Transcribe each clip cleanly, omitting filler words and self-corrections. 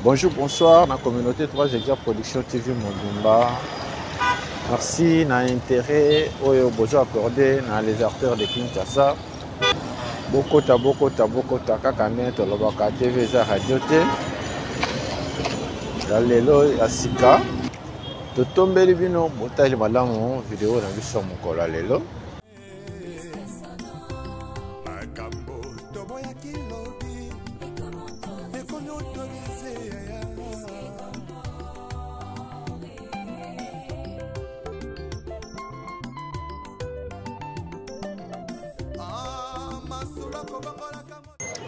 Bonjour, bonsoir, la communauté 3 Hectares Production TV Mobumba. Merci na intérêt oyo bozo accordé na les acteurs de Kinshasa. Bokota kaka nde tolobaka TV eza radio te. Ya lelo ya sika totombeli bino botali malamu video na biso mokolo lelo.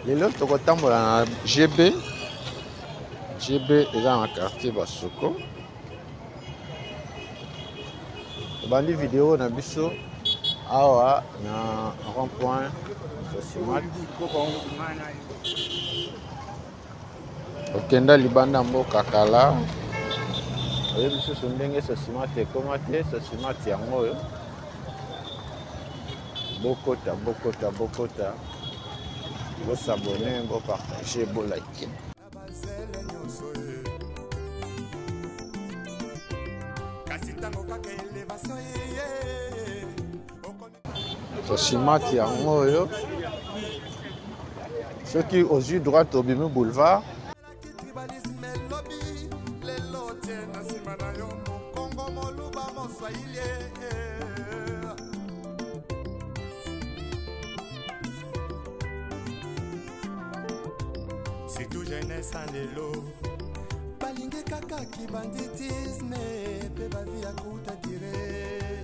Lelo tokotambola na GB eza na quartier Basoko. Bandi vidéo na biso awa na rond-point Sosimat. Okenda libanda mboka kala. Oyo biso ndenge Sosimat ekoma te, Sosimat yango oyo. Bokota. Vous s'abonner, vous partager, vous liker. Sosimat yango yo. Ceux qui aux yeux droite au Bimi Boulevard. C'est tout jeunesse en l'élo. Balingue kaka qui banditisme. Pe bavi à coup à tirer.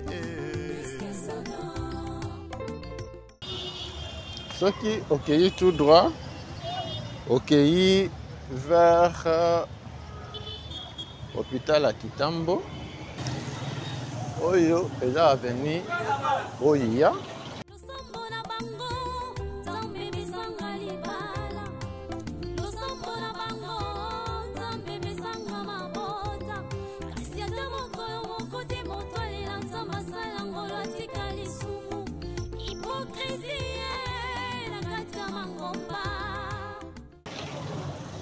Ceux qui accueillent tout droit, accueillent vers l'hôpital à Kitambo. Oyo, et là, avenue Oya.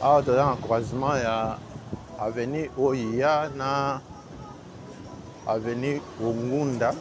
Ah, dans un croisement, il y a avenue Oya na avenue Ongunda.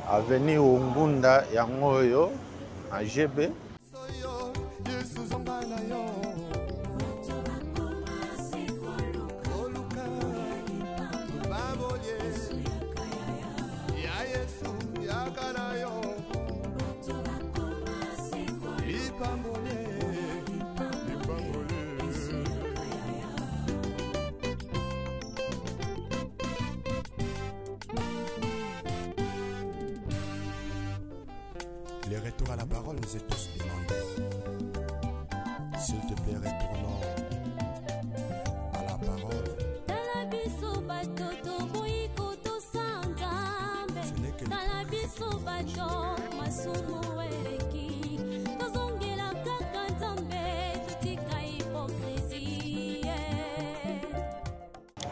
Avenue Ongunda yango yo a GB. Les retours à la parole nous est tous demandés. S'il te plaît, retournons à la parole. Ce n'est que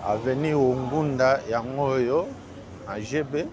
Avenue Ongunda yango yo a GB.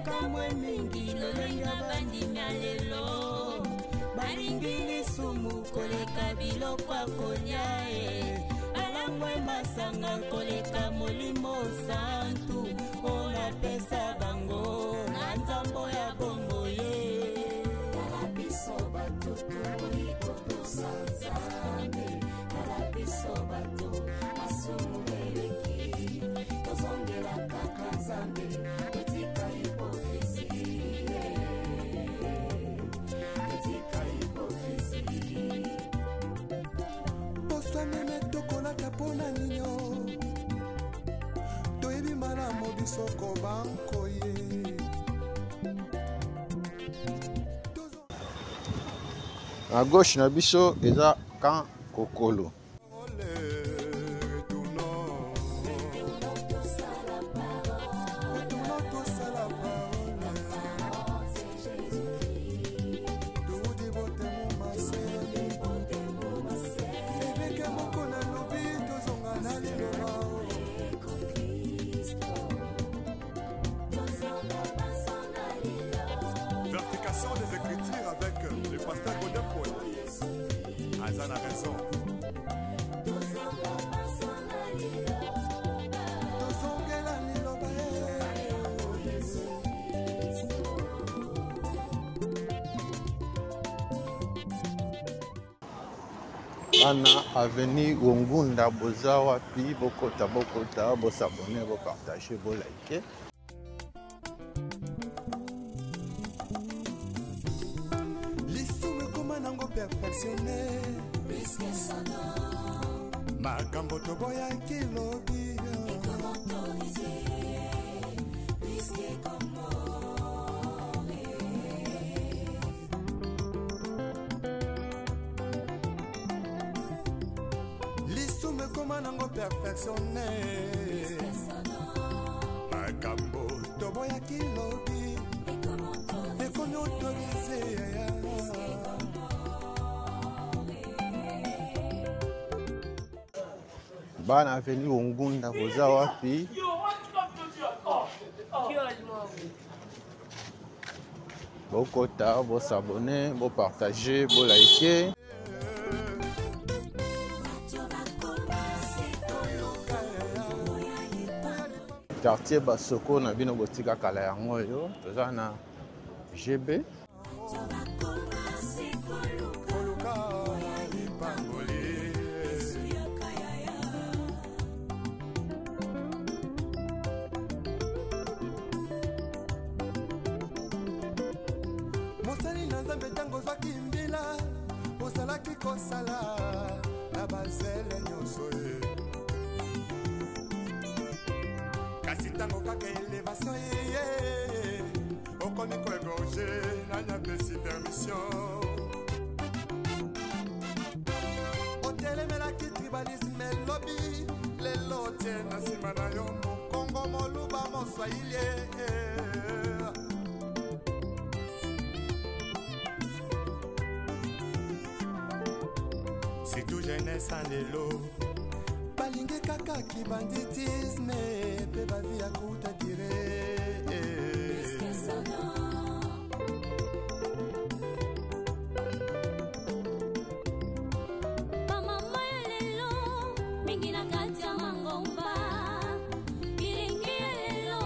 Kamwe mingi lolenga koleka biloko akolia alangwe masanga koleka molimo santu ona pesa bango na nzambo ya bongo ye kalabiso bato tukoliko sanzambe kalabiso bato asumubeleki tozongela kaka nzambe etika hipokrisi etika hipokrisi posanene tokolaka mpona nino toyebi malamu bisoko bankoye à gauche na biso eza camp Kokolo. Vertication des écritures avec le pasteur Godin Paul. Azan a raison. Ana avenue Wongunda boza wapi bokota bo s'abonner bo partager bo liker. L'histoire comment nango perfectionné makambo toboya kilobi l'histoire comment nango perfectionné makambo toboya kilobi ekomi autorisé Bana avenue Wongunda boza wapi bokota bo s'abonner bo partager bo liker. Quartier Basoko na bino botika kala yango yo toza na GB mosali na nzambe ntango ozwaki mbila ozalaki kosala na bazele nyonso ye kasi ntango kaka elevation yeye okomi koegorge nanyapesi permission otelemelaki tribalisme elobi lelo tie na nsima na yo mokongo moluba moswahili c'est tout jeunesse en lelo balingi kaka kibanditisme pe bavi ya kuta dire bamama ya lelo mingi na kati ya mangomba bilingi ya lelo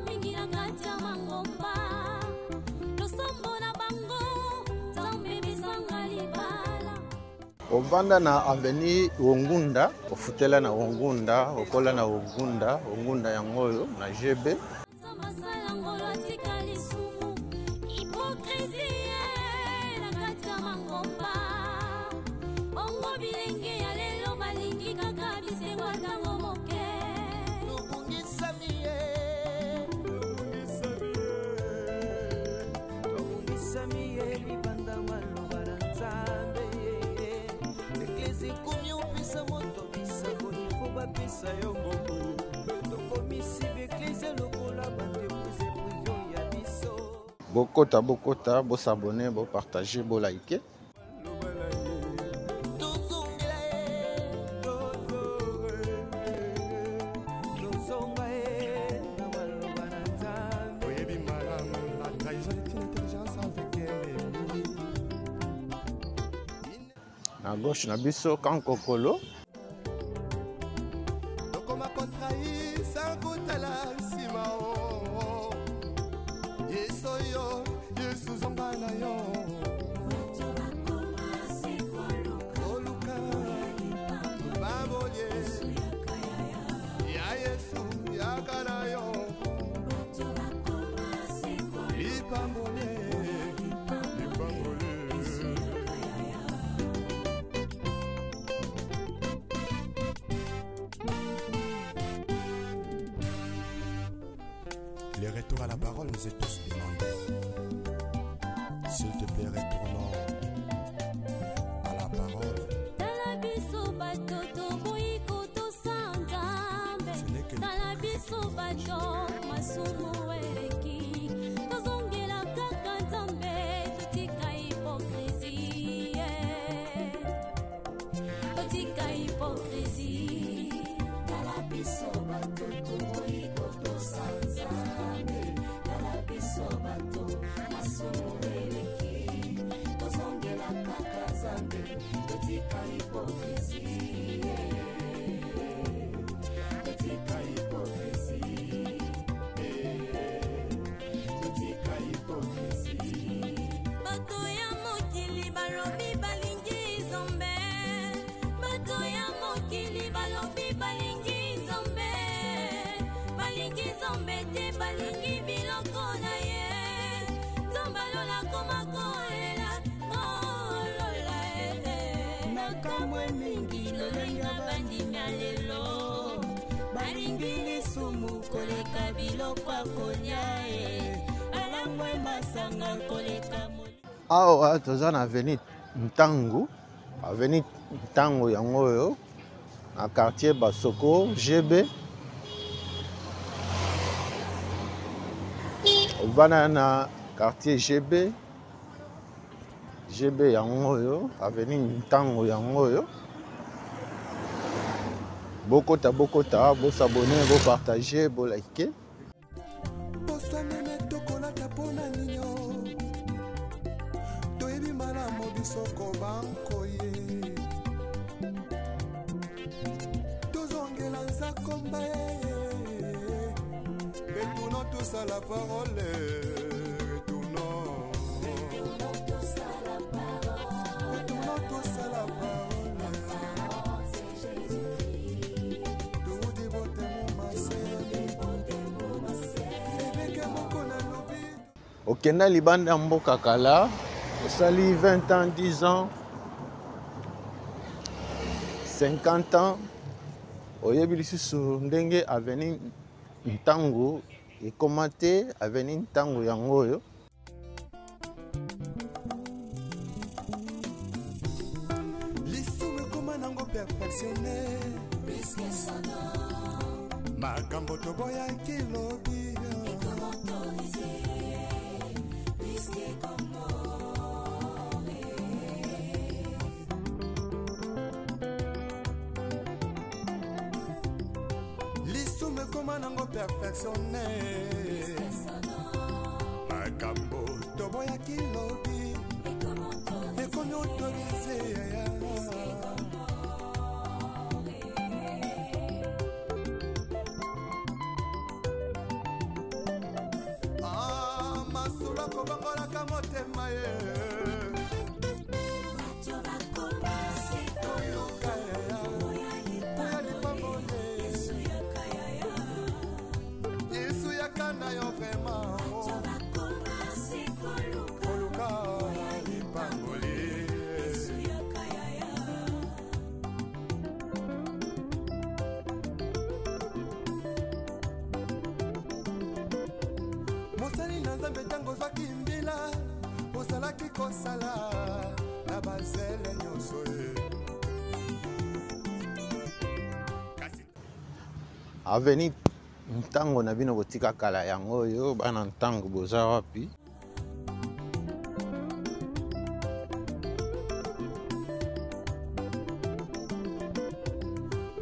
mingi na kati ya mangomba losombo na bango nzambe bisanga libala ovanda na avenue Wongunda ofutela na Wongunda okola na Wongunda yangoyo na GB bokota bo s'abonner bo partager bo liker. à gauche na biso Kankokolo. Tokoma contrai sans kotala nsima o yeso yo yesu zonga na yo koluka baboye ya yesu yakala yo lipambole les retours à la parole nous est tous demandés. S'il te plaît, retournons à la parole. Awa toza na avenue Ntangu, avenue Ntangu yango oyo na quartier Basoko GB. Ovana na quartier GB yango oyo avenue Ntangu yango oyo. Bokota bo s'abonner, bo partager, bo liker. Retournons tous à la parole. Retournons tous à la parole. Retournons tous à la parole. Tout dévoté mon massé. Avec mon konalobi. Okenda libanda mboka kala. Osali 20 ans, 10 ans, 50 ans. Oyebi lisusu ndenge avenue Ntangu et commenté avenue Ntangu yango oyo. Lisume koma nango perfectionné. Bisque sana. Makambo toboya kilobi. Et comment autoriser. Bisque comment. Lisume koma nango perfectionné. Makambo toboya kilobi. Et comment autoriser. Ah, masula kobangola kamotema ye. Mosali na nzambe tango zwaki mbila osalaki kosala na bazele nyonso ye. Avenue Ntangu na bino botika kala yango oyo bana Ntangu boza wapi?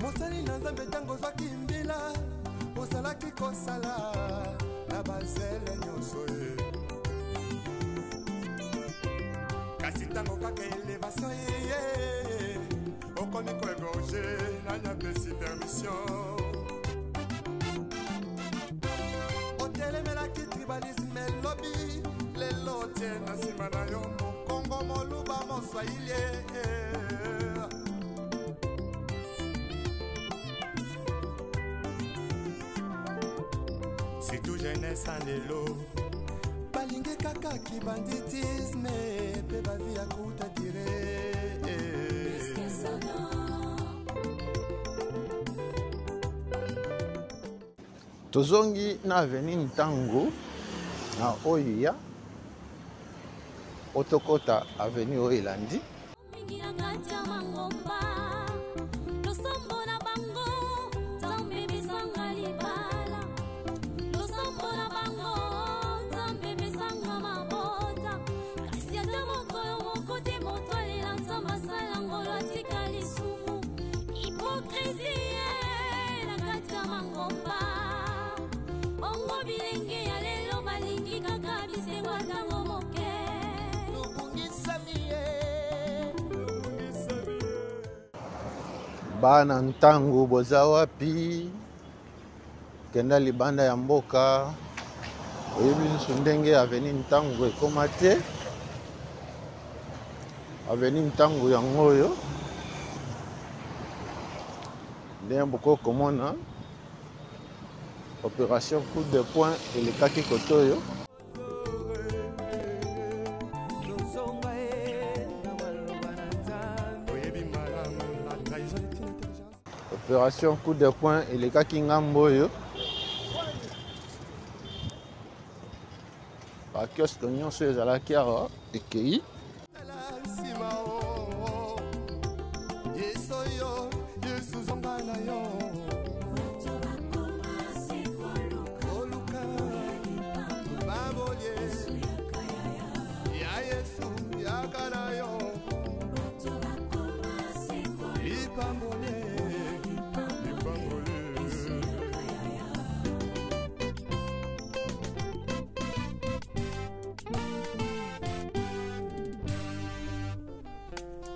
Mosali na nzambe tango zwaki mbila osalaki kosala na bazele nyonso ye. Kasi tango kaka elevation ye. nani apesi permission otelemelaki tribalisme elobi lelo tie na nsima na yo mokongo moluba moswahili surtout jeunesse en lelo balingi kaka kibanditisme pe bavi ya kuta dire tozongi na aveni ntango na oyo otokota aveni oyo elandi bana ntango boza wapi kenda libanda ya mboka oyebi nso ndenge aveni ntango ekoma te aveni ntango yango oyo ndenge bokoki komona opération coup de poing elekaki kote oyo opération coup de poing elekaki ngambo oyo bakioske nyonso ezalaki awa ekei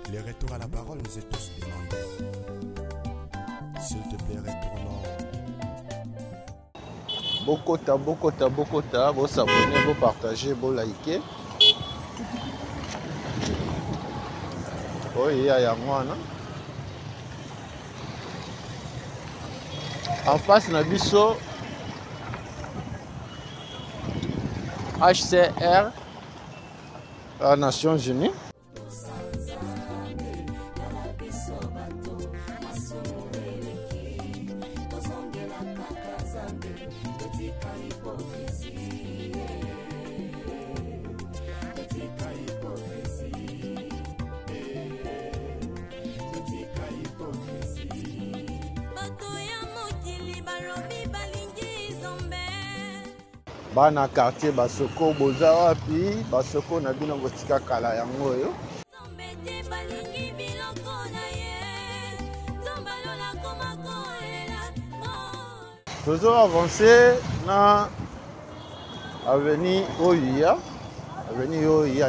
Les retours à la parole nous est tous demandé. S'il te plaît, retournons. Bokota, vous s'abonner, vous partager, vous liker. Oh, il y a moi, en face, Nabiso HCR, Nations Unies. Bana quartier basoko boza wapi basoko na bino botika kala yango yo tozo avancer na avenue Oya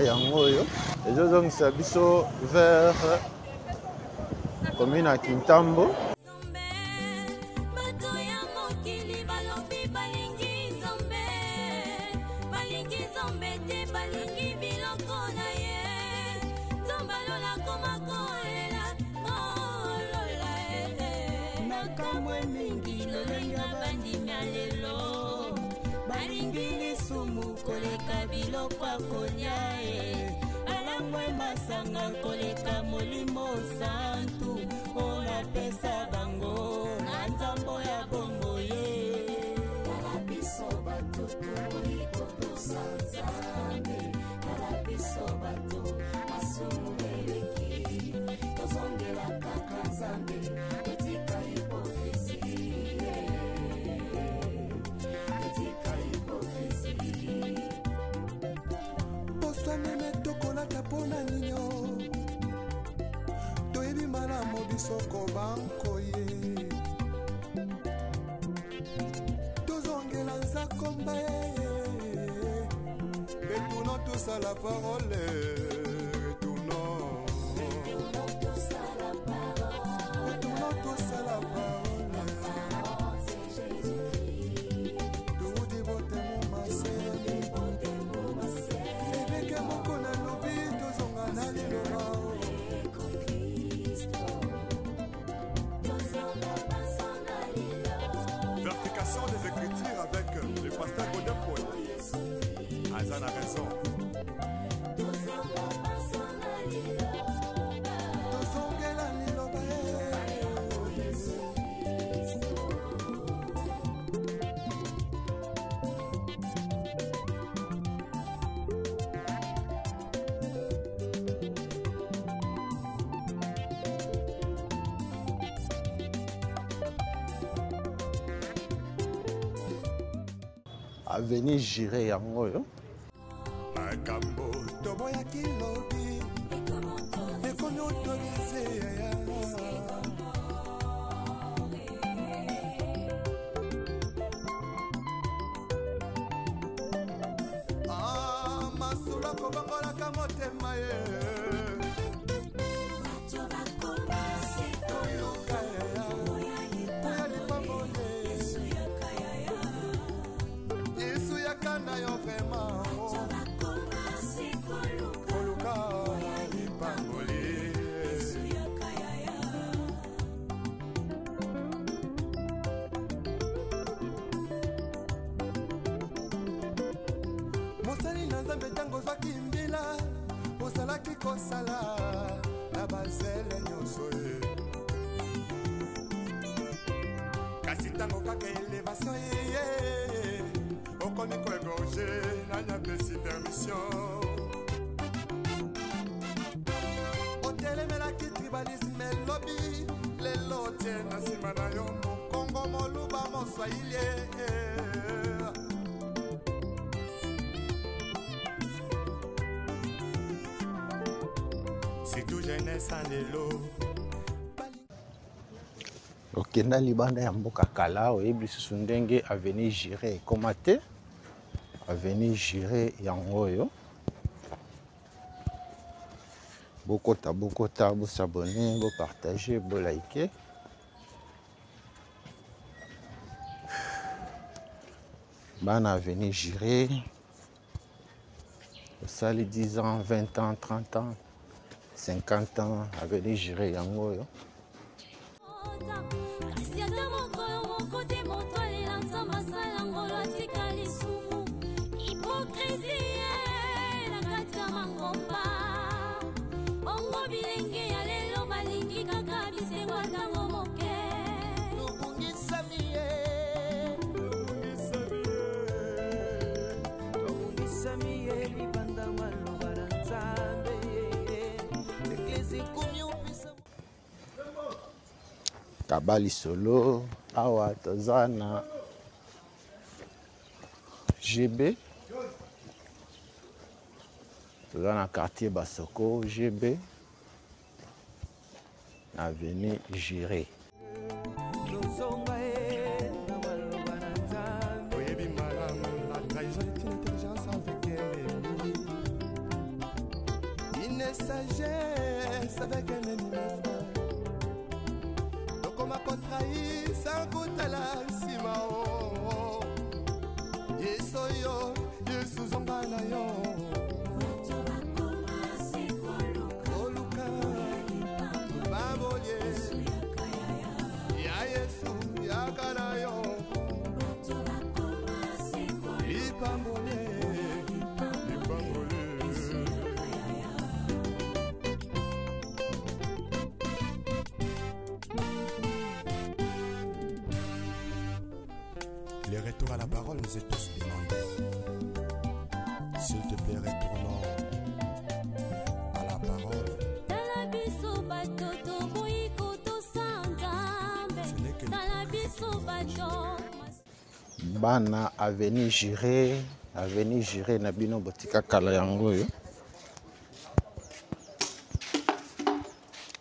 yango yo ezozongisa biso vers commune à Kintambo. Masanga koleka molimo santu ona pesa bango na nzambo ya bongo ye kala biso bato iko tosanzame kala biso bato masumu eleki tozongela kaka nzambe etika hipokrisie etika hipokrisie poswanene tokolaka mpona nino toyebi malamu bisoko bankoye tozongela nzakomba retournons tous à la parole retournons tous à la Avenue Jiré yango yo. makambo toboyaki lobi ekomi autorise yaya masula kobangolaka motema ye mosali na nzambe ntango ozwaki mbila ozalaki kosala na bazele nyonso ye kasi ntango kaka elevation yeye okomi koegorge na nyapesi permission otelemelaki tribalisme elobi lelo tie na nsima na yo mokongo moluba moswahili surtout jeunesse en lelo okenda libanda ya mboka kala oyebi lisusu ndenge Avenue Jiré ekoma te. Avenue Jiré yango oyo bokota bosabone bopartage bolike bana Avenue Jiré osali 10 ans 20 ans 30 ans 50 ans Avenue Jiré yango oyo. Kabali solo awa toza na GB toza na quartier Basoko GB Avenue Jiré. oyebi malamu la trahison est une intelligence avec ennemi une sagesse avec un ennemi frère okoma kotrahi sans kotala nsima o yesu oyo yesu zonga na yo oluka babolie ya yesu yaka na yo lipambole le retour à la parole nous est tous demandé. S'il te plaît, retournons à la parole. Bana Avenue Jiré na bino botika kala yango yo.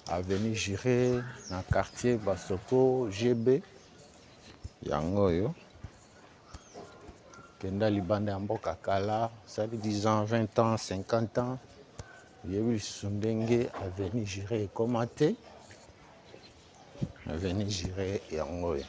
Avenue Jiré na quartier Basoko GB yango yo. Kenda libanda ya mboka kala sali 10 ans 20 ans 50 ans yebi sundenge Avenue Jiré ekoma te. Avenue Jiré yango yo.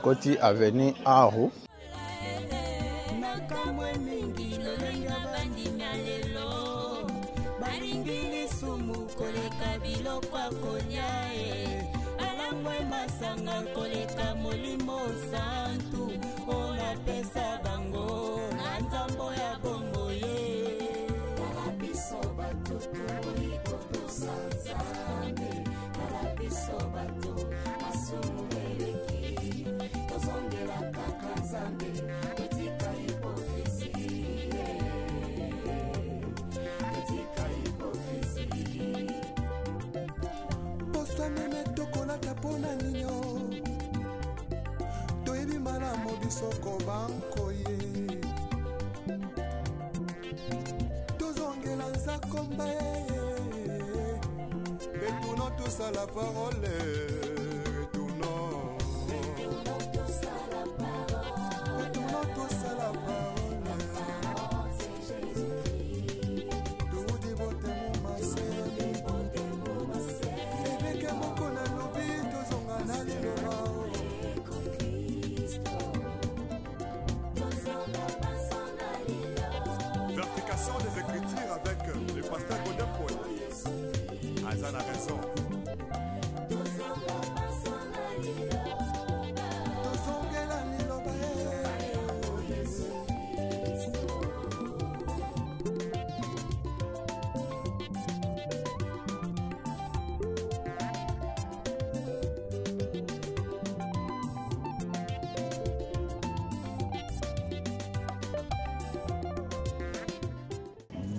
Koti Avenue Aro koleka molimo santu ona pesa bango na nzambo ya bongo ye kalabiso bato toiko tosanzame kalabiso bato Kisoko bankoye tozongela nzakomba retournons tous à la parole retournons tous à la parole tout dévote mon massé éveke moko na lobi tozonga na liloba Verification des écritures avec le pasteur Godin Paul. Azan a raison.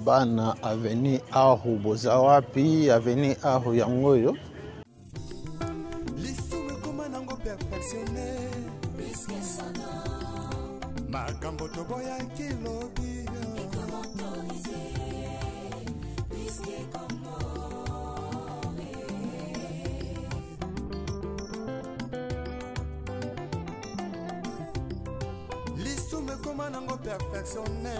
Bana aveni ahu boza wapi aveni ahu yangoyo L'histoire comment nango perfectionné makambo toboya kilobi l'histoire comment nango perfectionné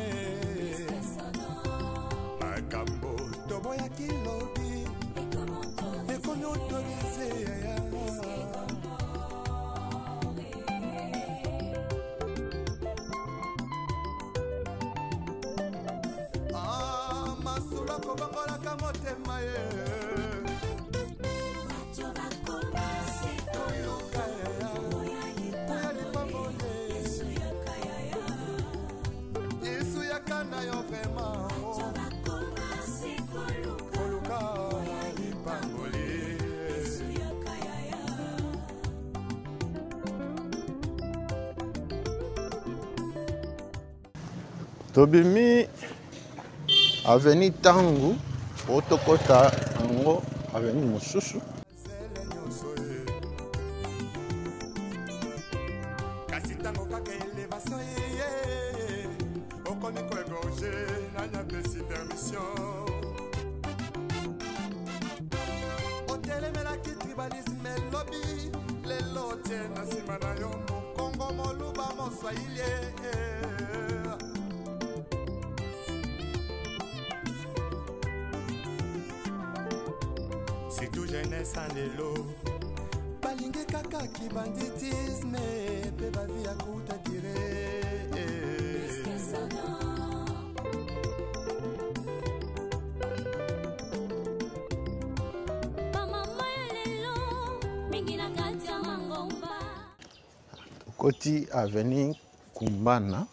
Makambo toboya kilobi ekomi autorisé masula kobangolaka motema ye yesu yakanda yo vraimen tobimi aveni tangu otokota yango aveni mosusu kasi ntango kaka elevation ye okomi koegorge nanyapesi permission otelemelaki tribalisme elobi lelo tie na nsima na yo mokongo moluba moswahili surtout jeunesse en lelo balingi kaka kibanditisme pe bavi ya kuta dire bamama ya lelo mingi na kati ya mangomba koti aveni kumbana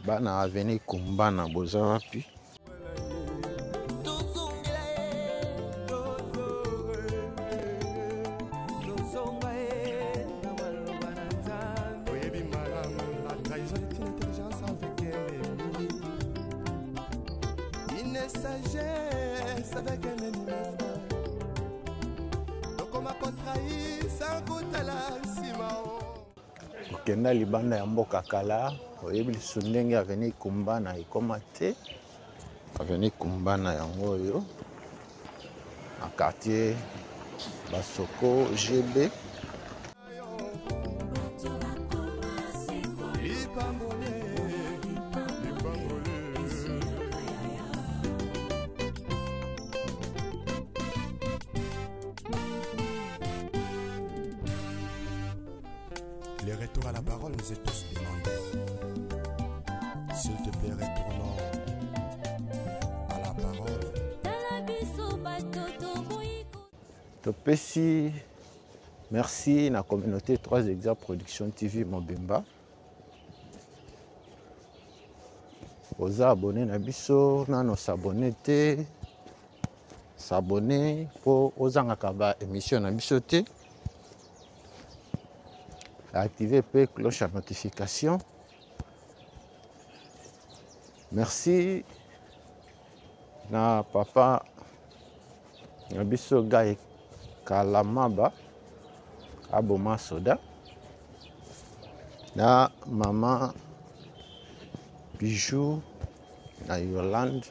bana aveni kumbana boza wapi okenda libanda ya mboka kala oyebi lisu ndenge aveni kumbana ekoma te aveni kumbana yango oyo na quartier Basoko GB Retour à la parole, nous est tous demandés. S'il te plaît, retournons à la parole. Topesi, merci na communauté 3 Exemples Production TV Mobimba. Oza abonné na biso, nano s'abonner te. S'abonner pour ozanga kaba émission na biso te. Activer pe cloche à notification. Merci na papa na biso Gaye Kalamaba Aboma Soda na maman Bijou na Yolande.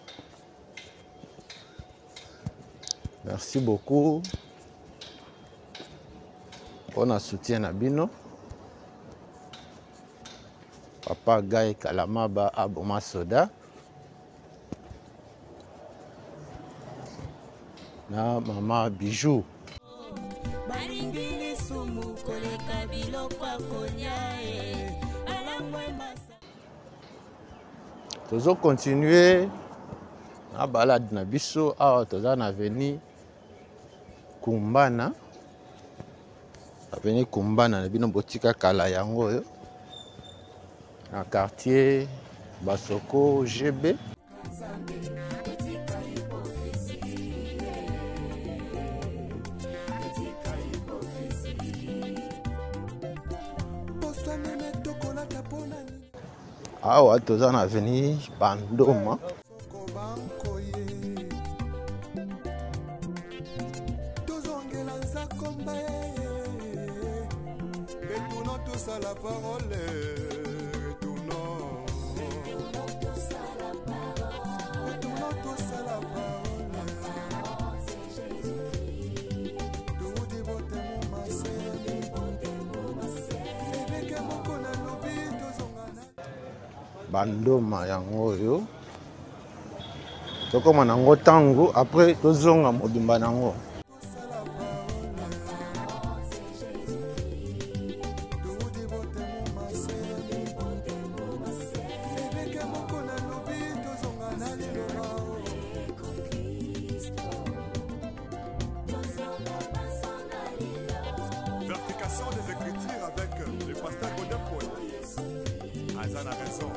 Merci beaucoup pour notre soutien à Bino. Papa Gaye Kalamaba Aboma Soda na maman Bijou. Toujours continuer à balade na biso à toza na avenue Kumbana. Avenue Kumbana na bino botika kala yango yo. Na quartier Basoko GB. Awa toza na avenue Bandoma. Retournons tous à la parole. Retournons tous à la parole. Retournons tous à la parole. C'est Jésus-Christ. Tout dévoté mon massé. Avec mon qu'on a lobby, Bandoma yango yo. Tokoma nango tango après tozonga mobimba nango. Vertication des Écritures avec le pasteur Godin Poe. Azan a raison.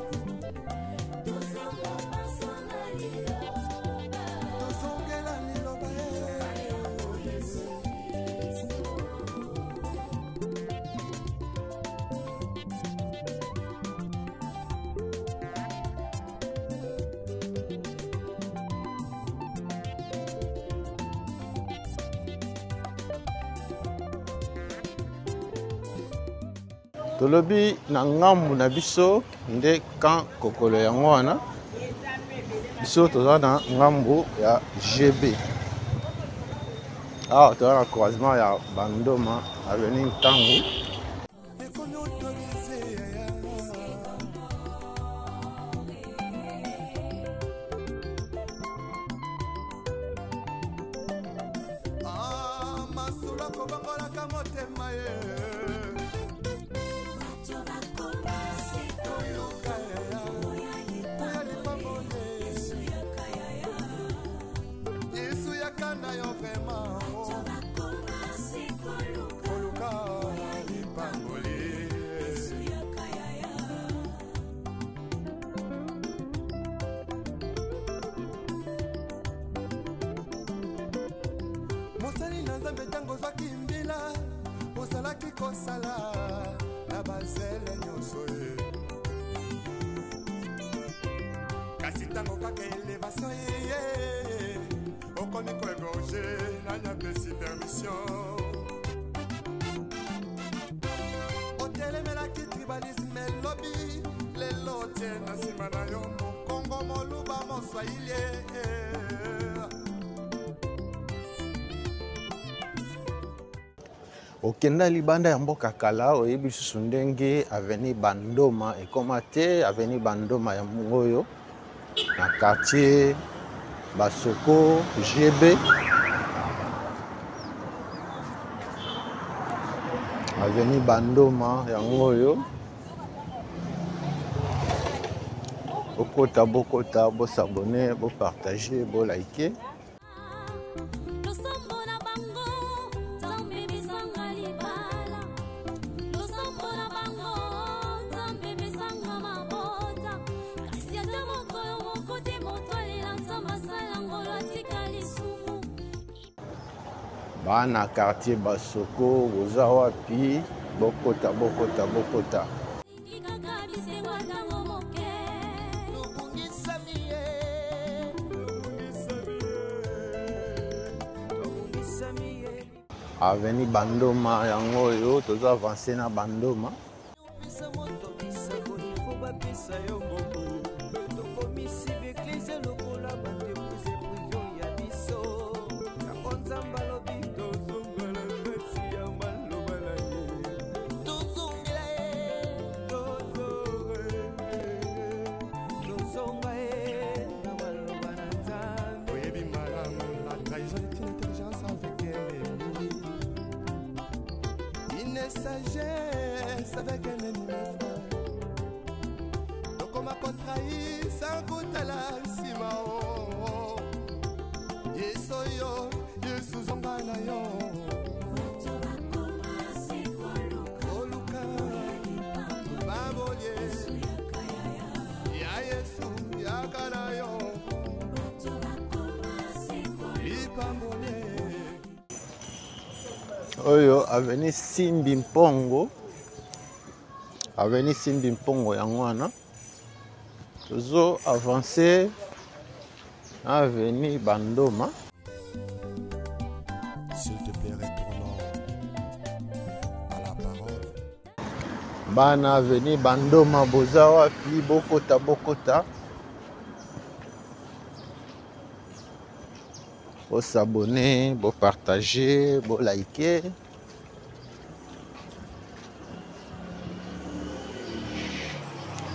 Tolobi na ngambu na biso nde kan kokolo yango wana biso toza na ngambu ya GB. Awa toza na croisement ya Bandoma avenue Ntango. Mosali na Nzambe tango zwaki mbila osalaki kosala na bazele nyonso ye kasi ntango kaka elevation ye okoni koegorge nanya pesi permission otelemelaki tribalisme lobi lelo tie na nsima na yo mokongo moluba moswahili Okenda libanda ya mboka kala oyebi susu ndenge avenue Bandoma ekoma te avenue Bandoma ya Ngoyo na quartier Basoko GB. Avenue Bandoma yango yo. Bokota bokota bo s'abonner, bo partager, bo liker. Bana quartier Basoko, boza wapi, bokota bokota bokota. Avenue Bandoma yango yo, toza avancer na Bandoma. Sagesse avec un ennemi frère. Donc on m'a contrahi sans goût à la simao. Yesoyo, Yesu zombanayo. Oluka, babolye. Ya Yesu, ya kanayo. Ipambolye. Oyo Avenue Simbi Mpongo. Avenue Simbi Mpongo yango wana. Tozo avancer Avenue Bandoma. S'il te plaît, retournons à la parole. Bana Avenue Bandoma boza wapi bokota bokota. Bo s'abonner, bo partager, bo liker.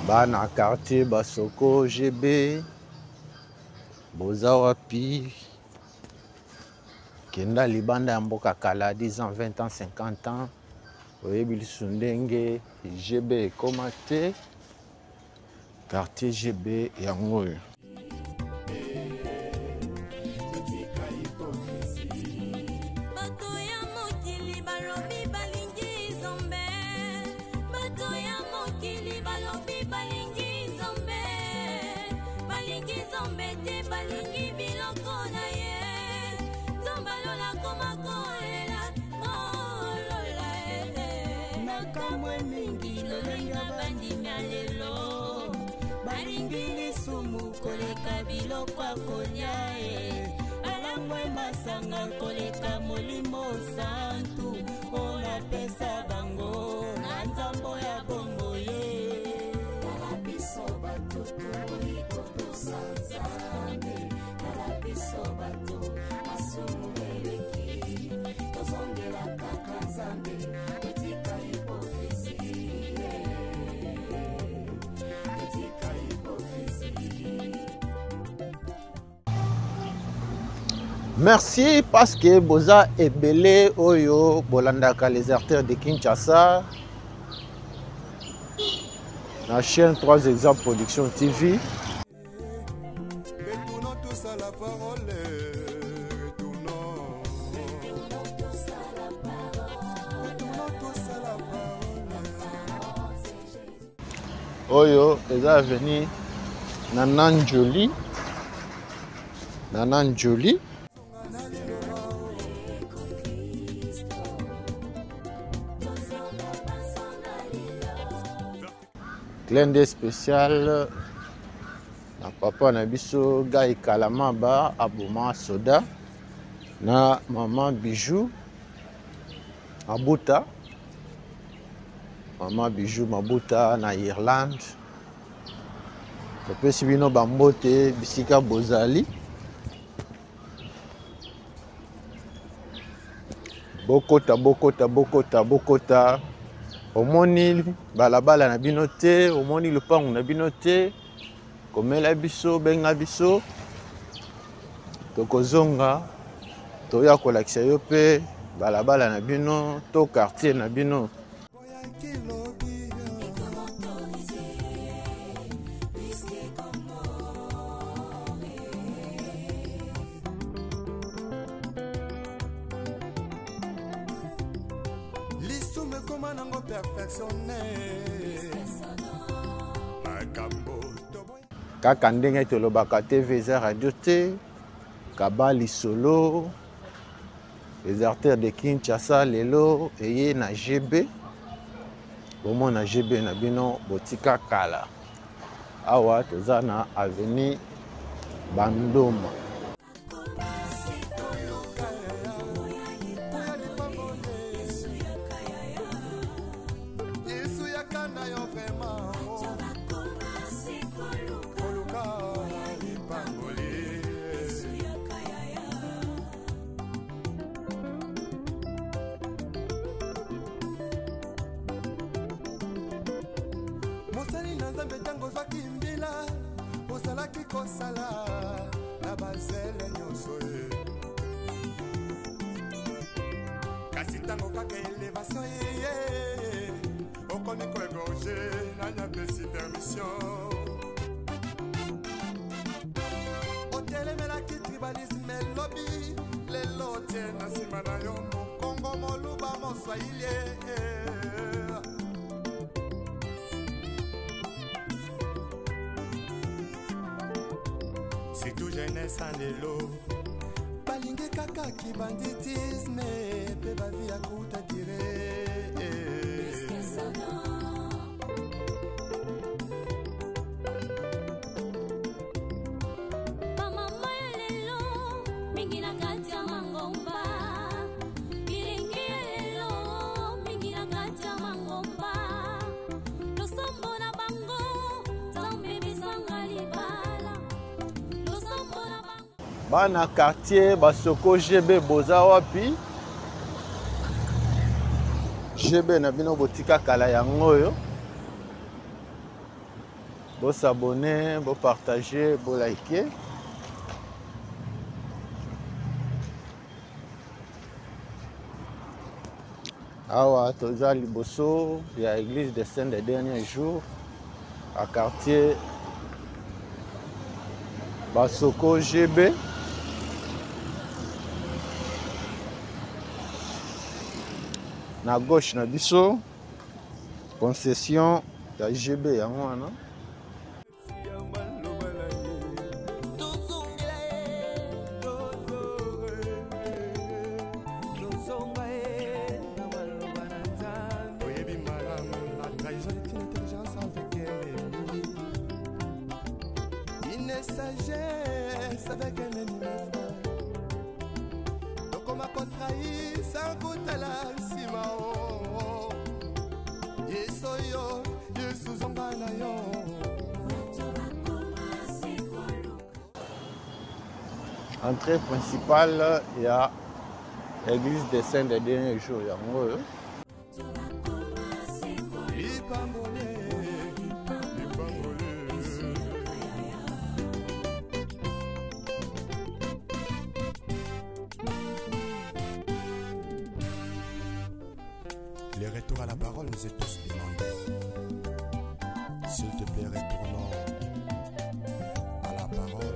Bana quartier Basoko GB boza wapi kenda libanda ya mboka kala 10 ans 20 ans 50 ans oyebi lisu ndenge GB ekoma te quartier GB yango oyo. Koleka biloko kolia balangwe masanga koleka molimo santu ona pesa bango na nzambo ya bongo ye kala biso bato tokoliko tosanzambe kala biso bato asumuleleki tozongela kaka nzambe etika hipokrisie etika hipokrisie. Merci parce que boza ebele oyo bolandaka les artères de Kinshasa. La chaîne 3 exemples production TV. Retournons tous à la parole. Retournons tous à la parole. Retournons tous à la parole. Oyo eza venu Nanan Jolie. Nanan Jolie. Clin d'œil spécial na papa na biso Gai Kalamaba aboma soda na maman Bijou Mabuta. Maman Bijou Mabuta na Irlande. Topesi bino bambote bisika bozali. Bokota bokota bokota bokota. Omoni balabala na bino te, omoni lupango na bino te, komela biso benga biso tokozonga toya kolakisa yo pe balabala na bino to quartier na bino. Kaka ndenge tolobaka TV eza radio te, Kabali solo, les artères de Kinshasa lelo eye na GB. Bomo na GB na bino botika kala. Awa toza na avenue Bandoma. C'est tout jeunesse en l'élo. Balingue kaka qui banditisme. Pe bavi à kuta tire. Bana quartier basoko GB boza wapi GB na bino botika kala yango yo bo s'abonner bo partager bo liker awa toza liboso ya église des Saints des derniers jours à quartier basoko GB. Na gauche na biso concession ya GB ya mwana entrée principale, il y a l'église des Saints des derniers jours. Les retours à la parole nous est tous demandés. S'il te plaît, retournons à la parole.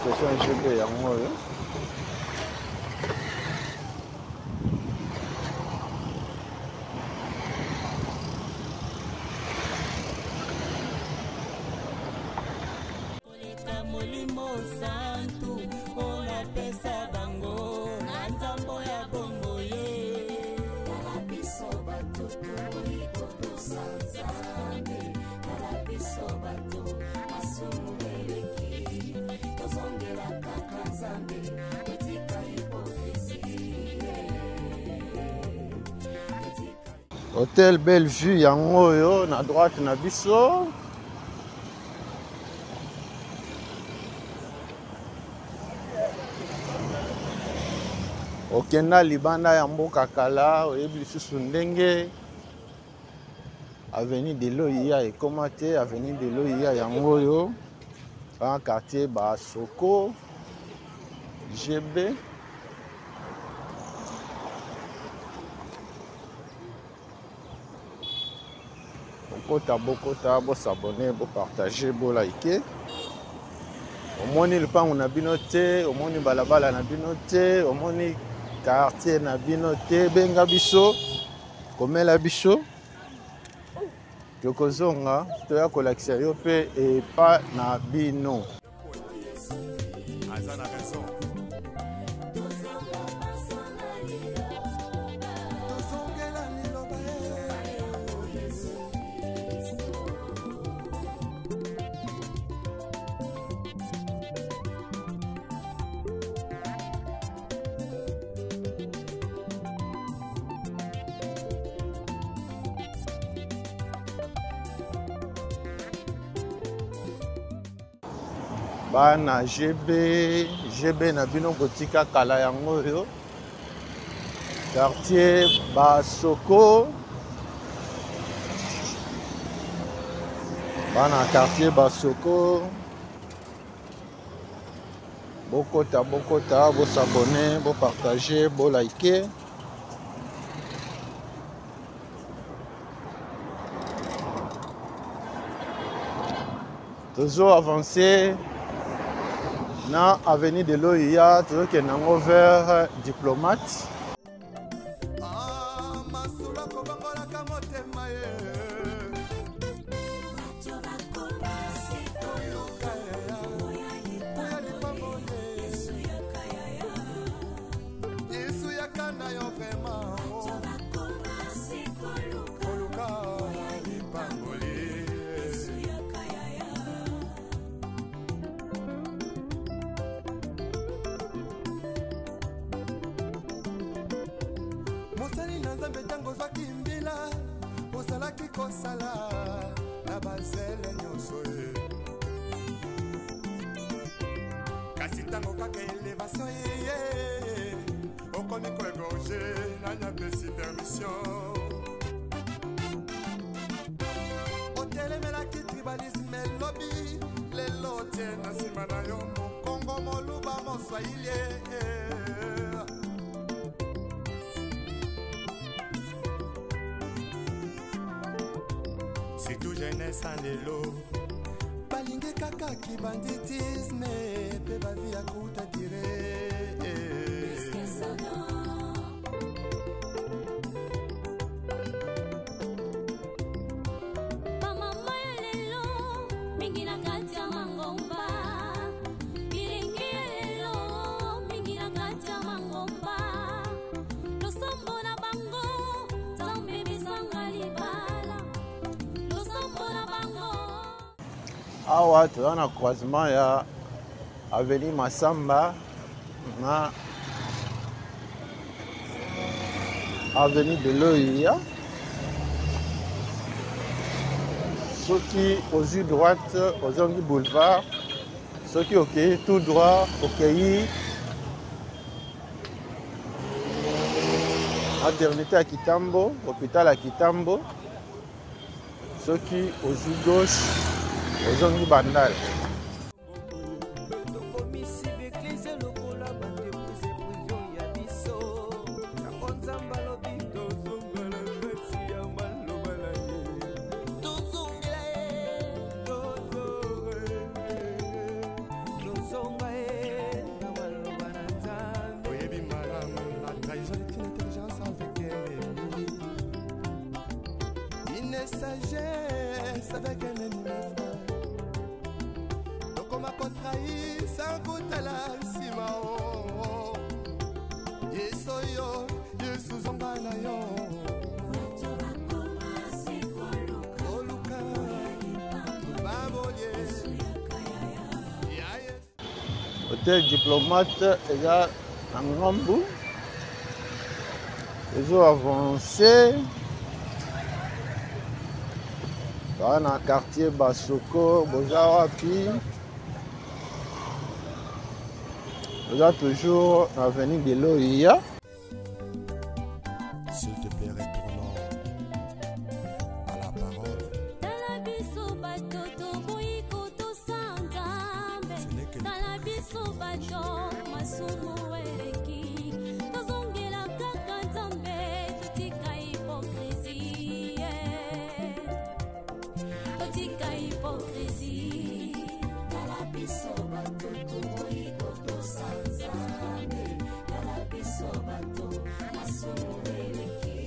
C'est un GB en moi. Hôtel Bellevue yango yo na droite na biso. Okenda libanda ya mboka kala oyebi lisusu ndenge avenue de l'Oia ekoma te. Avenue de l'Oia yango yo un quartier Basoko GB. Bokota, bo s'abonner, bo partager, bo liker. Omoni lupango na bino te, omoni balabala na bino te, omoni quartier na bino te, benga biso, komela biso. Tokozonga, toya kolakisa yo pe epa na bino. Aza na raison. Bana GB na bino kotika kala yango yo. Quartier Basoko. Bana quartier Basoko. Bokota, bo s'abonner, bo partager, bo liker. Toujours avancer. Na avenue de l'Oia, toujours que nango vers diplomate. Mosali na nzambe tango zwaki mbila osalaki kosala na bazele nyonso ye kasi tango kaka elevation ye okomi koegorge nanya pesi permission otelemelaki tribalisme elobi lelo tie na nsima na yo mokongo moluba moswahili c'est tout jeunesse en élo balingi kaka ki banditisme pe bavi ya kuta tire bamama ya lelo mingi na kati ya mangomba bilingi ya lelo mingi na kati ya mangomba losombo na bango nzambe bisanga libala. Awa toza na croisement ya avenue Masamba na avenue de l'Oia. Soki aux droite ozongi boulevard, soki okei tout droit okei maternité à Kitambo, hôpital à Kitambo. Soki aux gauche ozongi bandal. Sagesse avec un ennemi donc on m'a contrahi sans goûter la simao yesoyo yesu zombana yo Hôtel Diplomate eza na ngambu ezo avancé dans le quartier Basoko boza wapi boza toujours dans l'avenue de Loya. S'il te plaît, retournons à la parole. Tala biso bato toboyi kotosanda Ce n'est que le tala biso bato masumu eleki tozongela kaka nzambe totika hypocrisie totika hypocrisie Tala biso bato toboyi kotosanza tala biso bato masumu eleki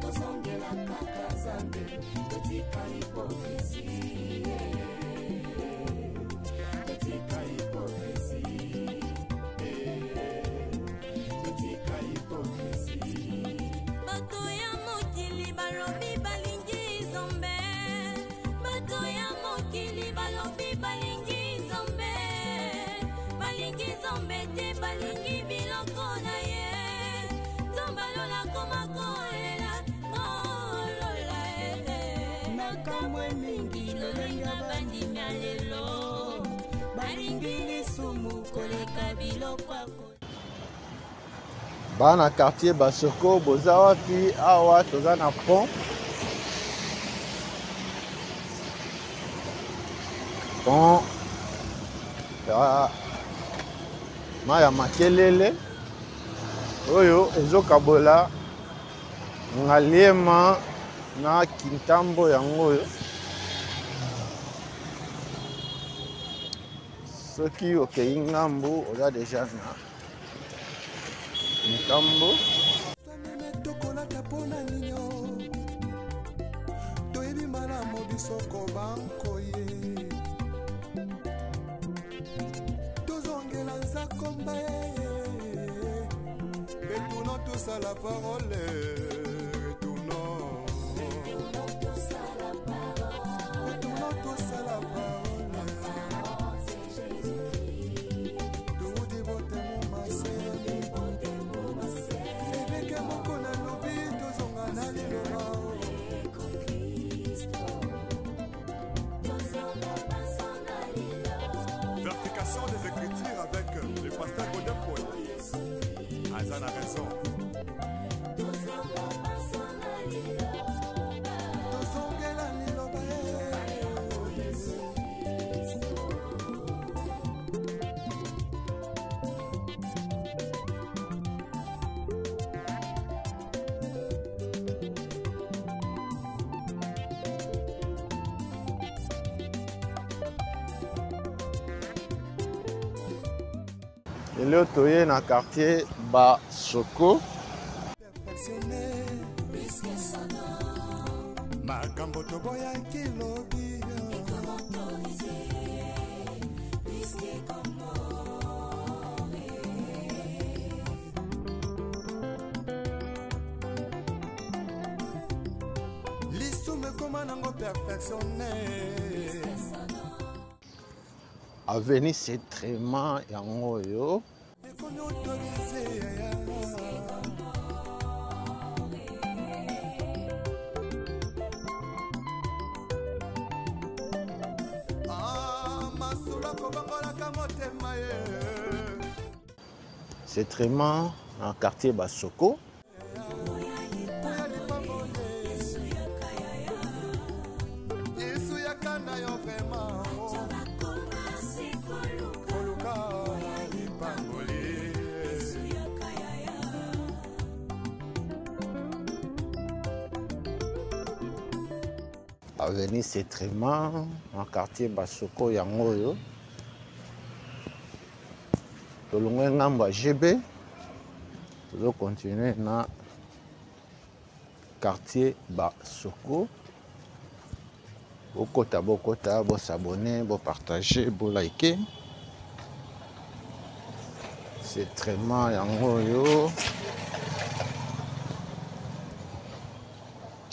tozongela kaka nzambe totika hypocrisie totika hypocrisie totika hypocrisie bato ya mokili balobi balingi nzambe bato ya mokili balobi balingi nzambe te balingi biloko na ye nzambe alolako makolela nolola nakamwe mingi lolenga bandimi ya lelo balingi lisumu koleka biloko ako Bana quartier Basoko boza wapi awa toza na pont ya maya makelele oyo ezokabola ngaliema na kintambo yango oyo soki okei ngambu oza deja na kintambo. sanene tokolata mpona nino toyebi malamu bisoko bankoye tozongela nzakomba retournons tous à la parole retournons tous à la parole Tuudi botemo mase eveke moko na lobi tozonga na liloba Vertication des Écritures avec le pasteur Godin Paul. Azan a raison. Tozongela liloba Lelo toye na quartier Basoko perfectionné makambo toboyaki lobi lisumu ekoma nango perfectionné avenue Setrema yango oyo ekomi autorisé masula kobangolaka motema ye Setrema na quartier Basoko yesu yakanda yo vraimen koluka lipangoli avenue Setrema na quartier Basoko yango oyo tolongwe ngambo ya GB tozo continuer na quartier Basoko bokota bosabone bopartage bolike Setrema yango oyo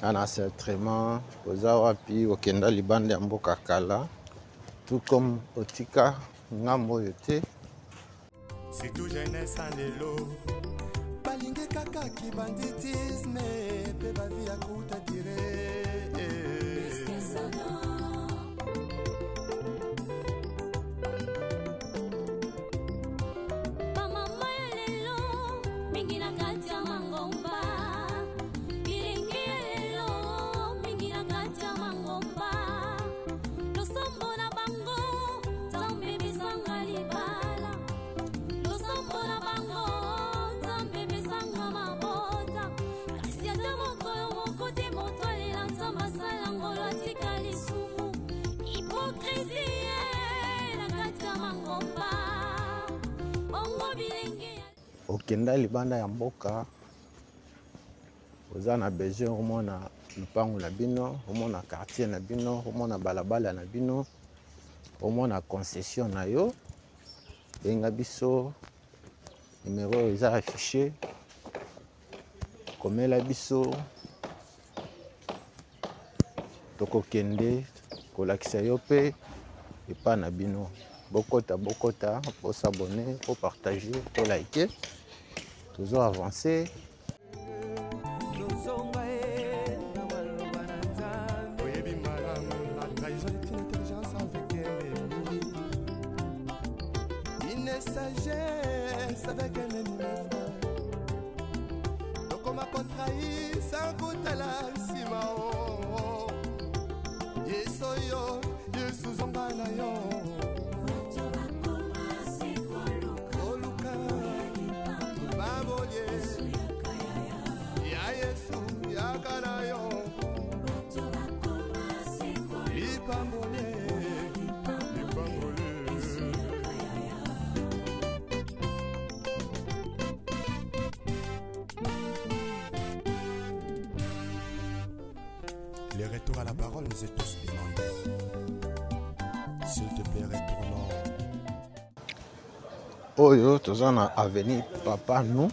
ana Setrema oza wapi okenda libanda ya mboka kala tout comme otika ngambo oyo te C'est tout jeunesse en élo. Balingue kaka qui banditisme. Pe ba vie à coup à tirer. Okenda libanda ya mboka oza na besoin omona lupango na bino, omona quartier na bino, omona balabala na bino, omona concession na yo, benga biso numéro eza affiché, komela biso tokokende kolakisa yo pe epa na bino. Bokota pour s'abonner, pour partager, pour liker. Toujours avancer. Une sagesse avec un ennemi frère. Donc on m'a contrahi sans goûter la simao. Yesoyo, Yesu zombanayo. Le retour à la parole nous est tous demandé. S'il te plaît, retournons. Oyo, toza na avenue Papa nous.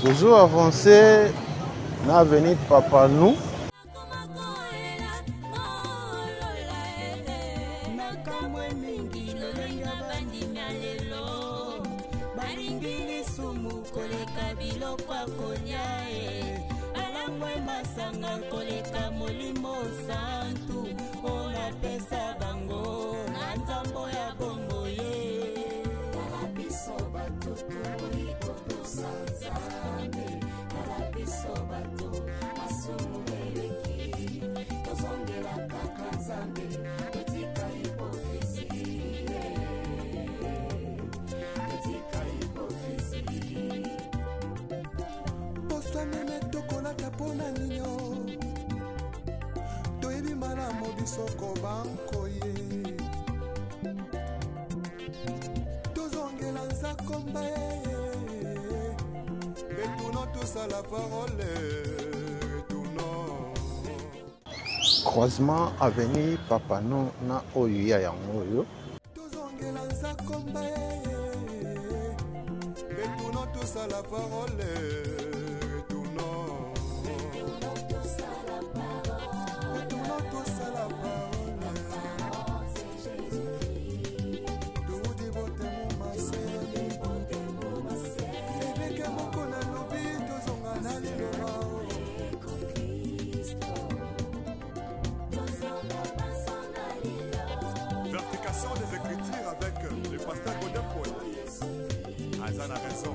Toujours avancer dans l'avenue Papa nous. Soko banko ye tozongela nzakomba ye retournons tous à la parole retournons. Croisement avenue Papa nous na oyo ya yango oyo tozongela nzakomba ye retournons tous à la parole. Vertication des Écritures avec le pasteur Godin Paul. Azan a raison.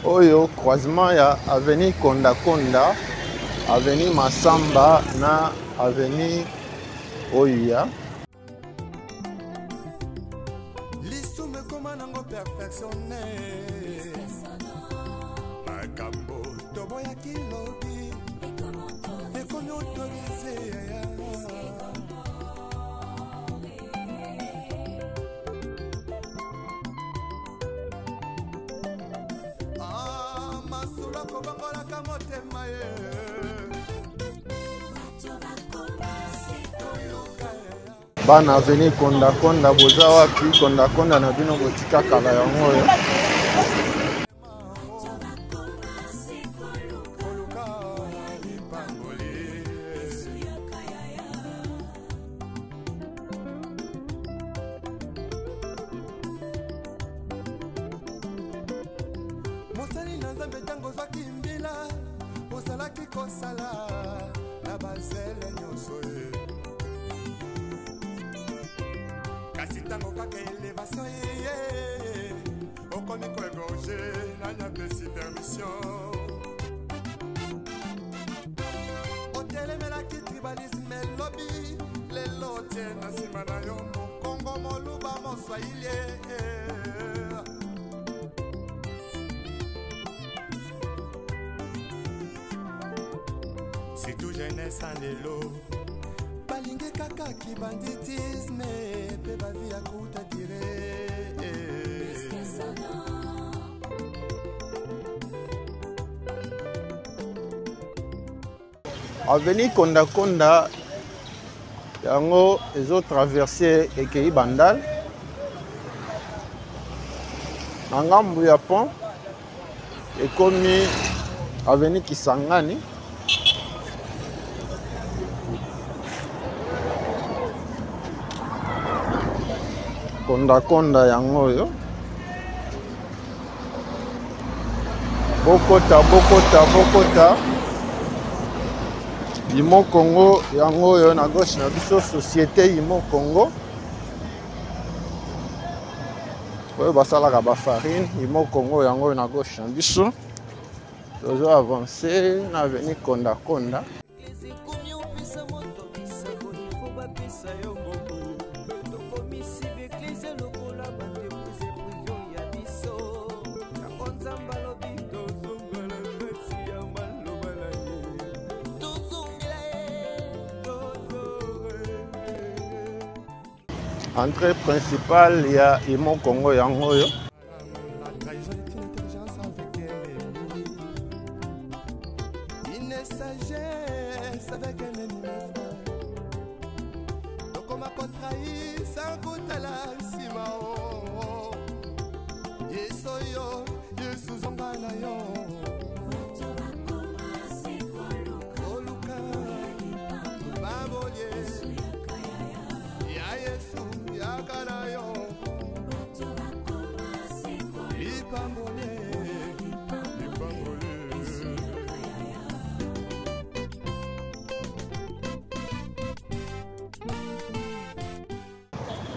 oyo croisement ya avenue Konda Konda, avenue Masamba na avenue Oya. lisume koma nango perfectionne makambo toboyaki lobi ekomi autorise masula kobangolaka motema ye bana avenue Konda Konda boza wapi? Konda Konda na bino botika kala yango oyo. mosali na nzambe ntango ozwaki mbila ozalaki kosala na bazele nyonso ye kasi ntango kaka elevation ye okomi koegorge nanyapesi permission otelemelaki tribalisme elobi lelo tie na nsima na yo mokongo moluba moswahili surtout jeunesse en lelo balingi kaka kibanditisme pe bavi ya kuta dire Avenue Konda Konda yango ezo traverser ekei Bandal na ngambu ya pont ekomi avenue Kisangani. Konda Konda yango oyo bokota Imo Congo yango oyo na gauche na biso société Imo Congo oyo basalaka ba farine. Imo Congo yango oyo na gauche na biso tozo avancer na avenue Konda Konda. Entrée principale, il y a Imo Congo yango oyo. la trahison est une intelligence avec un ennemi, une sagesse avec un ennemi frère. Donc on m'a contrahi sans kutala sima o yeso yo yesu zomba na yo oluka babolie ya yesu yakana yo lipambole lipambole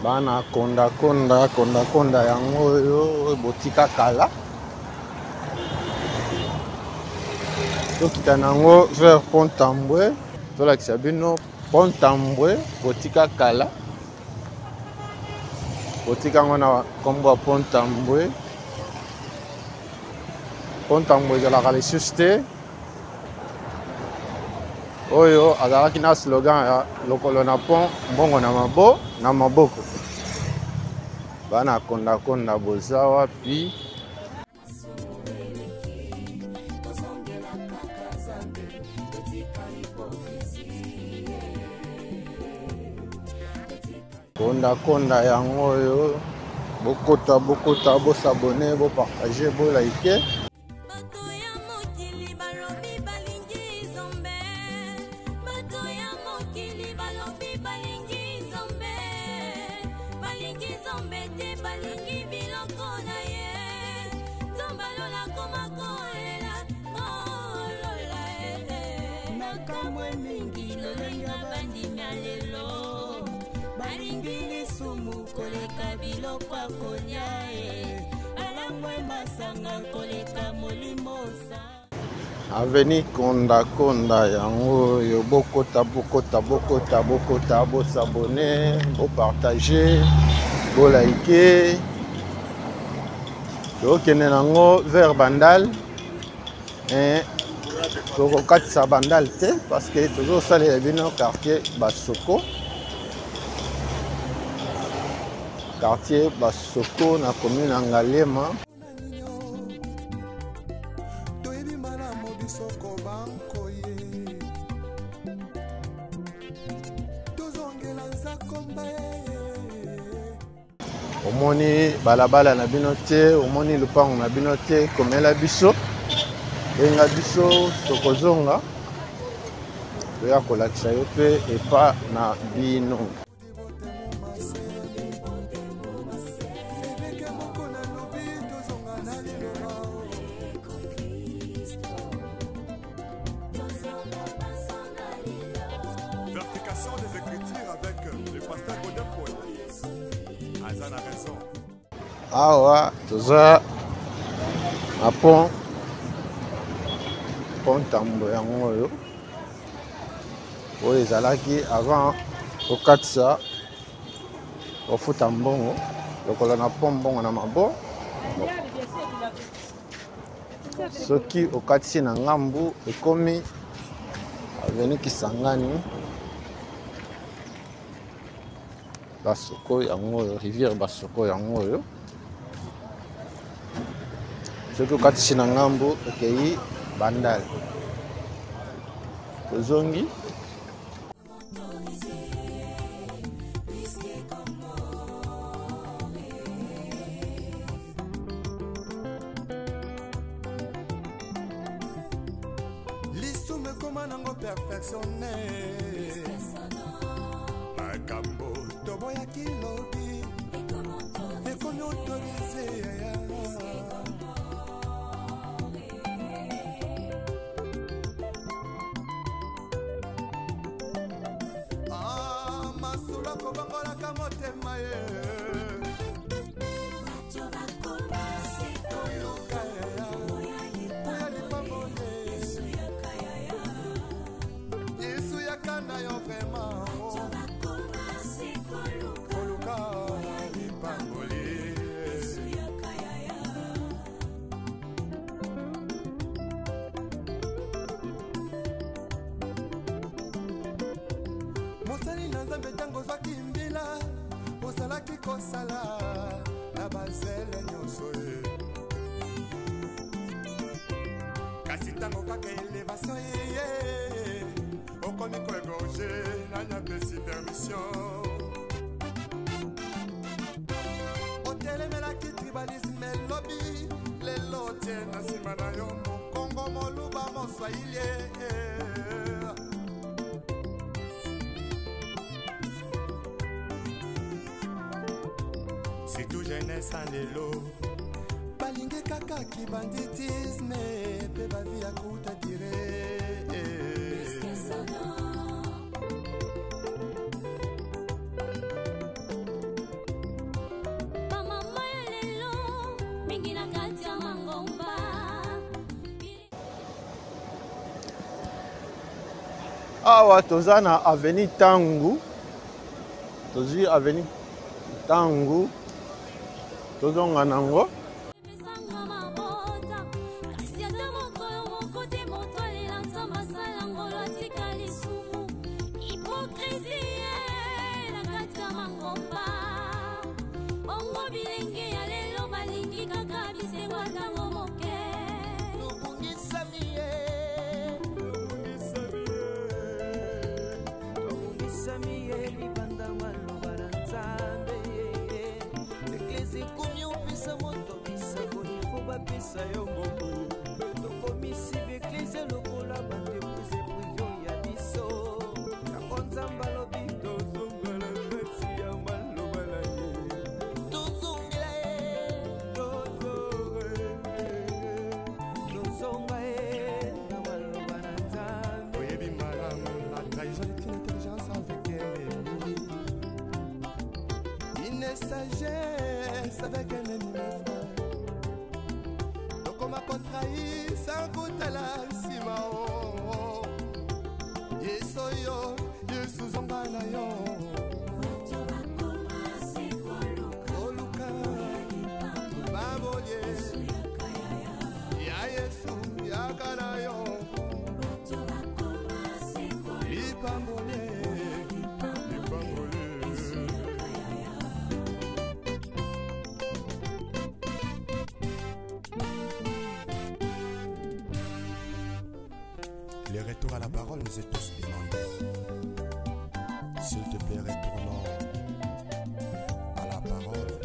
Bana Konda Konda yango oyo botika kala tokita nango vers Pont Tambwe tolakisa bino Pont Tambwe botika kala botika ngo na kombo ya Pont Tambwe. Pont Tambwe ezalaka lisusu te oyo azalaki na slogan ya lokolo na pont mbongo na maboko. Bana Konda Konda boza wapi? Konda Konda yango oyo bokota bosabone bopartage bolike. Bato ya mokili balobi balingi nzambe, bato ya mokili balobi balingi nzambe, balingi nzambe te balingi biloko na ye, nzambe alola koma kolela kolola nakamwe mingi lolenga bandimi ya lelo, balingi lisumu koleka biloko ya kolia alangwe masanga koleka Aveni Konda Konda yango yo bokota bo s'abonner, bo partager, bo liker. Yo kene nango vers Bandal. Tokokatisa Bandal te parce que toujours salela bino quartier Basoko. Quartier Basoko na commune Angalema. Omoni balabala na bino te, omoni lupango na bino te, komela biso. Benga biso tokozonga. Toya kolakisa yo pe epa na bino. Vertication des écritures avec le pasteur Godin Paul. Azan a raison. Awa toza na pont ntambo yango oyo oyo ezalaki avant kokatisa kofuta mbongo lokola na pont mbongo na mabo soki okatisi na ngambu ekomi aveni Kisangani Basoko yango oyo rivière Basoko yango oyo soki okatisi na ngambu okei Bandal tozongi L'isume koma nango perfectionné. Makambo toboya kilobi ekomi autorisé. Masula kobangola kamotema ye. Mosali na nzambe tango zwaki mbila ozalaki kosala na bazele nyonso ye kasi ntango kaka elevation ye okomi koegorge nanya pesi permission otelemelaki tribalisme elobi lelo tie na nsima na yo mokongo moluba moswahili c'est tout jeunesse en lelo balingi kaka kibanditisme pe bavi ya kuta dire Bamama ya lelo mingi na kati ya mangomba. awa toza na avenue Tangu tozwi avenue Tangu tozonga nango Sanga mabota kasi ata mokolo moko te moto alela nzambe asala ngolo atika lisumu hipokrisie na kati ya mangomba bongo bilenge ya lelo balingi kaka bisengo ntango moke sagesse avec un ennemi frère. Donc on okoma kotrahi sankutala nsima o yeso yo yesu zonga na yo oluka babolie ya yesu yakana yo lipambole Les retours à la parole nous est tous demandés. S'il te plaît, retournons à la parole.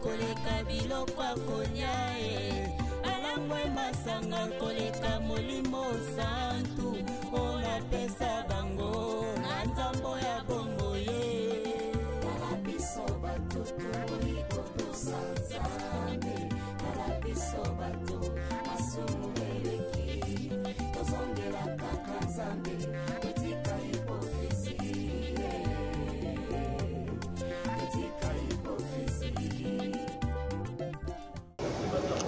Koleka biloko kolia balangwe masanga koleka molimo santu ona pesa bango na nzambo ya bongo ye kala biso bato iko sanzame kala biso bato masumu eleki tozongela kaka nzambe etika hipokrisie etika hipokrisie.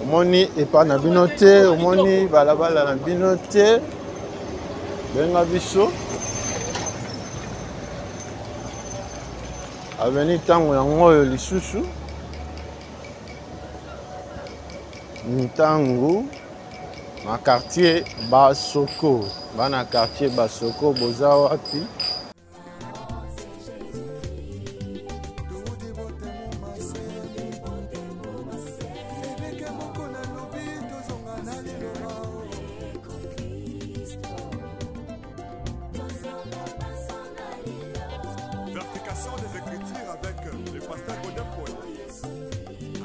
Omoni epa na bino te, omoni balabala na bino te, benga biso aveni ntango yango oyo lisusu ntango na quartier Basoko, bana quartier Basoko boza wapi? Vertication des Écritures avec le pasteur Godin Paul.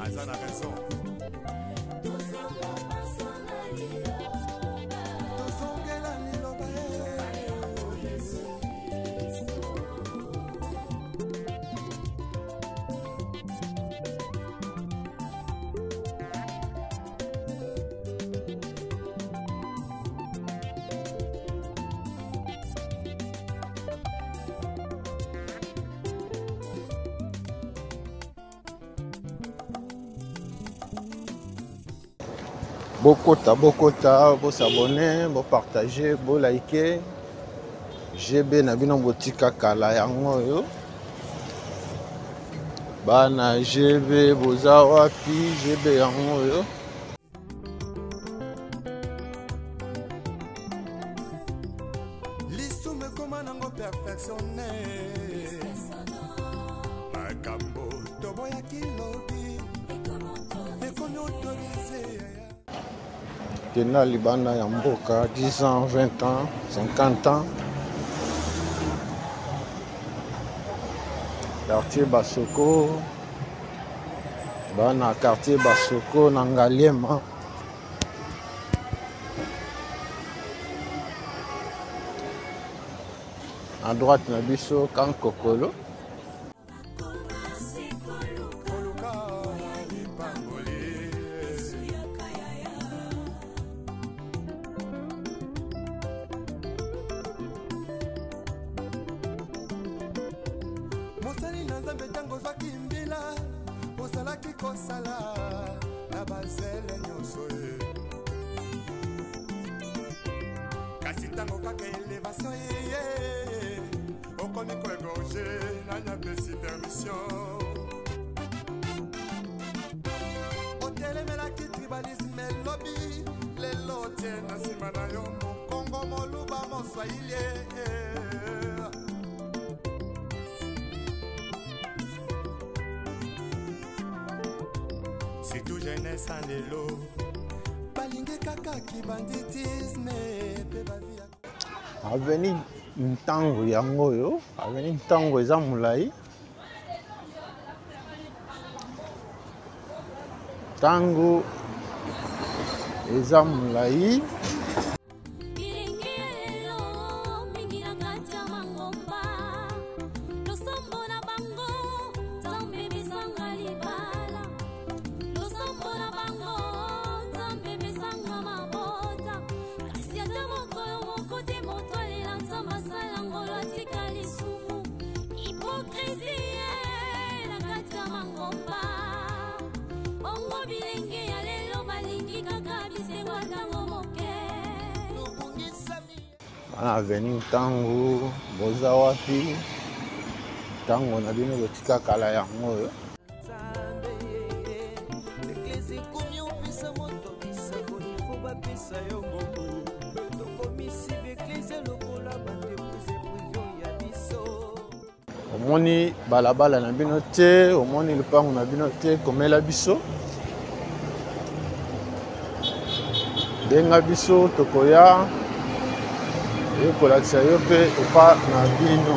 Azan a raison. Bokota, bo s'abonner, bo partager, bo liker. GB na bino botika kala yango yo. Bana GB boza wapi, GB yango yo. lisume koma nango perfectionne makambo toboya kilobi ekomi autorise Kena libanda ya mboka 10 ans, 20 ans, 50 ans. Quartier Basoko. Bana quartier Basoko na Ngaliema. À droite na biso kan Kokolo. mosali na nzambe ntango ozwaki mbila ozalaki kosala na bazele nyonso ye kasi ntango kaka elevation yeye okomi koegorge nani apesi permission tribalisme lobi lelo tie na nsima na yo mokongo moluba moswahili. Surtout jeunesse en lelo balingi kaka kibanditisme pe bavia aveni ntango yango oyo aveni ntango eza molai ntango eza molai wana aveni ntango boza wapi ntango na bino botika kala yango oyo omoni balabala na bino te omoni lupango na bino te komela biso benga biso tokoya ekolakisa yo mpe epa na bino.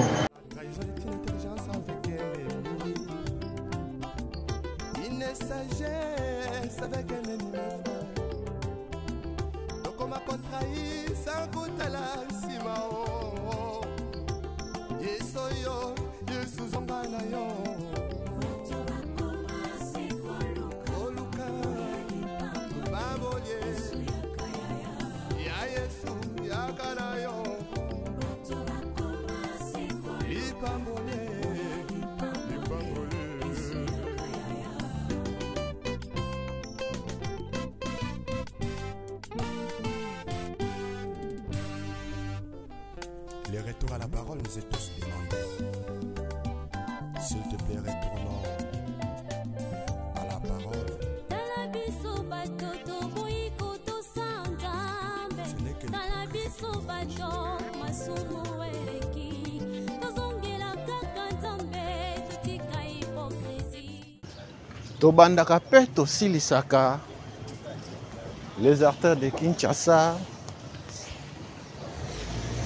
Les retours à la parole nous est tous demandé. S'il te plaît, retournons à la parole. Ce n'est que tobandaka pe tosilisaka les artères de Kinshasa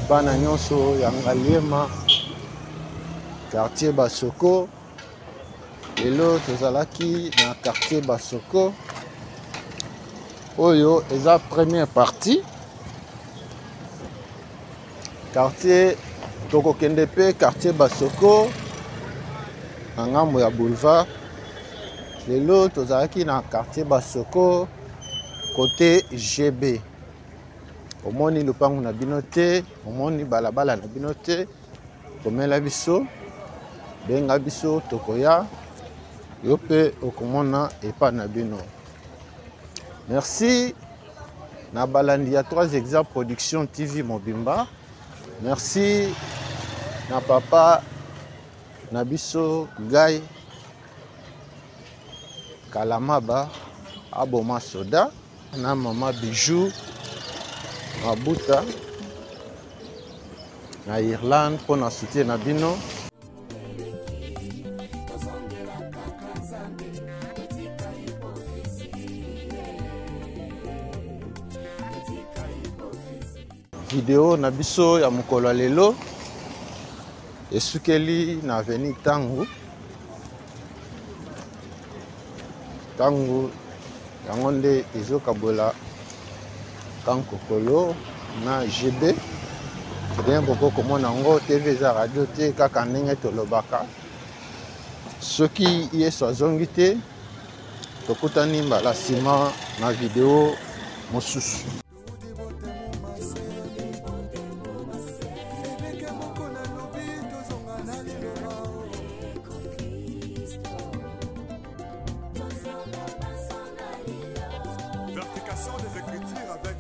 bana nyonso ya Ngaliema quartier Basoko lelo tozalaki na quartier Basoko oyo eza première partie quartier tokokende pe quartier Basoko na ngambo ya boulevard lelo tozalaki na quartier Basoko côté GB omoni lupango na bino te omoni balabala na bino te komela biso benga biso tokoya yo pe okomona epa na bino. Merci na balandi ya 3 exemples production TV Mobimba. Merci na papa na biso Guy Kalamaba aboma soda na mama Bijou Mabuta na Irlande pour na soutien na bino. Video na biso ya mokolo lelo esukeli na avenue Tango yango nde ezokabola kankokolo na GB bien koko komona ngo TV za radio te kaka ndenge tolobaka soki yeso azongi te tokutani mbala nsima na video mosusu. Vertication des écritures avec